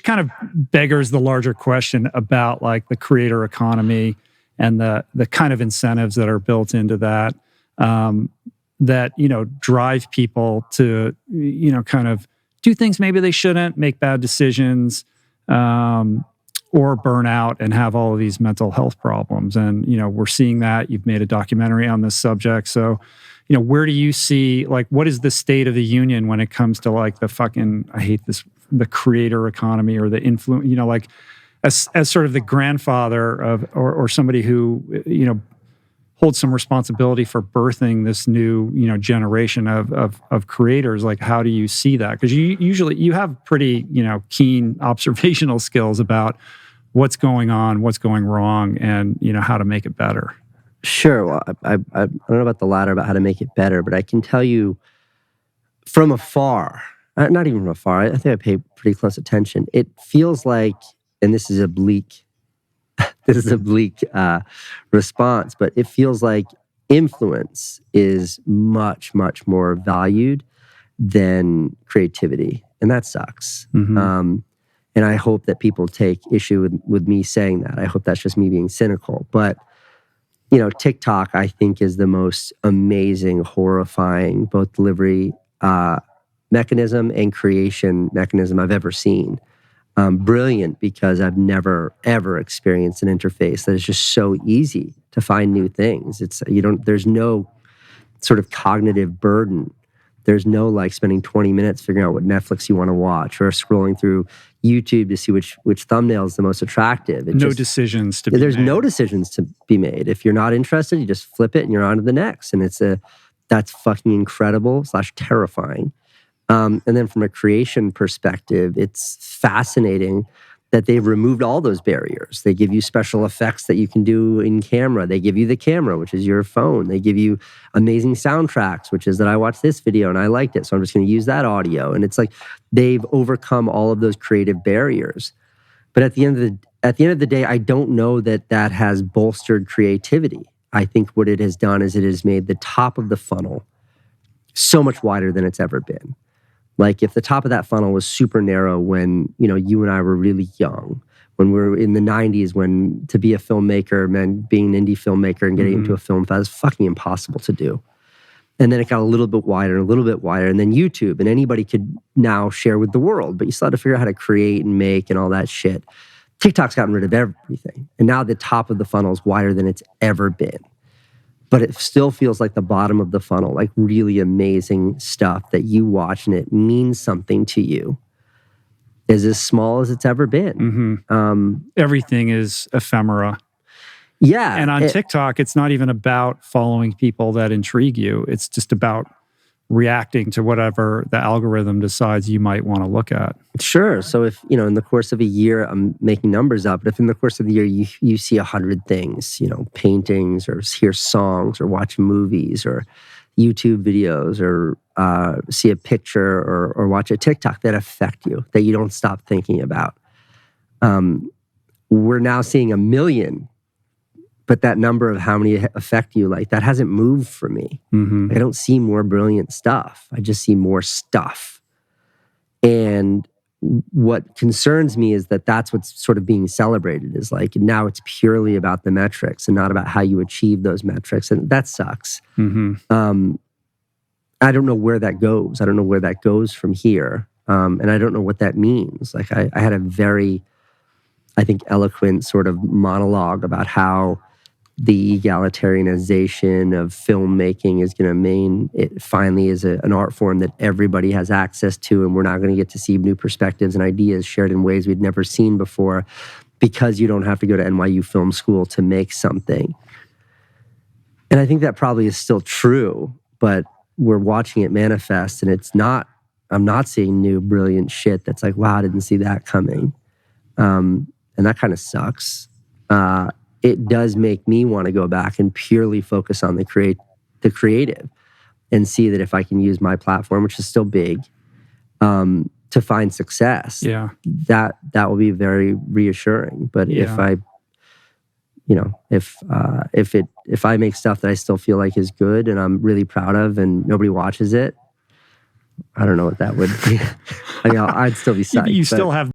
kind of beggars the larger question about like the creator economy and the kind of incentives that are built into that, that, drive people to, kind of do things maybe they shouldn't, make bad decisions, or burn out and have all of these mental health problems. And, we're seeing that. You've made a documentary on this subject. So, where do you see, like, what is the state of the union when it comes to like I hate this, the creator economy or the influence, like as sort of the grandfather of, or somebody who, holds some responsibility for birthing this new, generation of creators. Like, how do you see that? Because you have pretty, keen observational skills about what's going on, what's going wrong, and, how to make it better. Sure. Well, I don't know about the latter, about how to make it better, but I can tell you from afar, not even from afar, I think I pay pretty close attention. It feels like, and this is a bleak response, but it feels like influence is much, much more valued than creativity. And that sucks. Mm-hmm. And I hope that people take issue with me saying that. I hope that's just me being cynical. But, TikTok, I think, is the most amazing, horrifying, both delivery mechanism and creation mechanism I've ever seen. Brilliant, because I've never, ever experienced an interface that is just so easy to find new things. There's no sort of cognitive burden. There's no like spending 20 minutes figuring out what Netflix you want to watch or scrolling through YouTube to see which thumbnail is the most attractive. Decisions to be made. There's no decisions to be made. If you're not interested, you just flip it and you're on to the next. And that's fucking incredible / terrifying. And then from a creation perspective, it's fascinating that they've removed all those barriers. They give you special effects that you can do in camera. They give you the camera, which is your phone. They give you amazing soundtracks, which is that I watched this video and I liked it, so I'm just going to use that audio. And it's like they've overcome all of those creative barriers. But at the end of the day, I don't know that has bolstered creativity. I think what it has done is it has made the top of the funnel so much wider than it's ever been. Like if the top of that funnel was super narrow when, you and I were really young, when we were in the 90s, when to be a filmmaker meant being an indie filmmaker and getting into a film fest was fucking impossible to do. And then it got a little bit wider, and then YouTube, and anybody could now share with the world, but you still had to figure out how to create and make and all that shit. TikTok's gotten rid of everything. And now the top of the funnel is wider than it's ever been. But it still feels like the bottom of the funnel, like really amazing stuff that you watch and it means something to you, is as small as it's ever been. Mm-hmm. Everything is ephemera. Yeah. And on TikTok, it's not even about following people that intrigue you. It's just about reacting to whatever the algorithm decides you might want to look at. Sure. So if, in the course of a year, I'm making numbers up, but if in the course of the year you see 100 things, paintings or hear songs or watch movies or YouTube videos or see a picture or watch a TikTok that affect you, that you don't stop thinking about. We're now seeing 1 million. But that number of how many affect you, like that hasn't moved for me. Mm-hmm. I don't see more brilliant stuff. I just see more stuff. And what concerns me is that that's what's sort of being celebrated, is like now it's purely about the metrics and not about how you achieve those metrics. And that sucks. Mm-hmm. I don't know where that goes. I don't know where that goes from here. And I don't know what that means. Like I had a very, I think, eloquent sort of monologue about how the egalitarianization of filmmaking is going to mean it finally is an art form that everybody has access to, and we're not going to get to see new perspectives and ideas shared in ways we'd never seen before because you don't have to go to NYU Film School to make something. And I think that probably is still true, but we're watching it manifest, and I'm not seeing new brilliant shit that's like, wow, I didn't see that coming. And that kind of sucks. It does make me want to go back and purely focus on the creative and see that if I can use my platform, which is still big, to find success, that will be very reassuring. But if I, if I make stuff that I still feel like is good and I'm really proud of and nobody watches it, I don't know what that would be. I'd still be psyched. You still have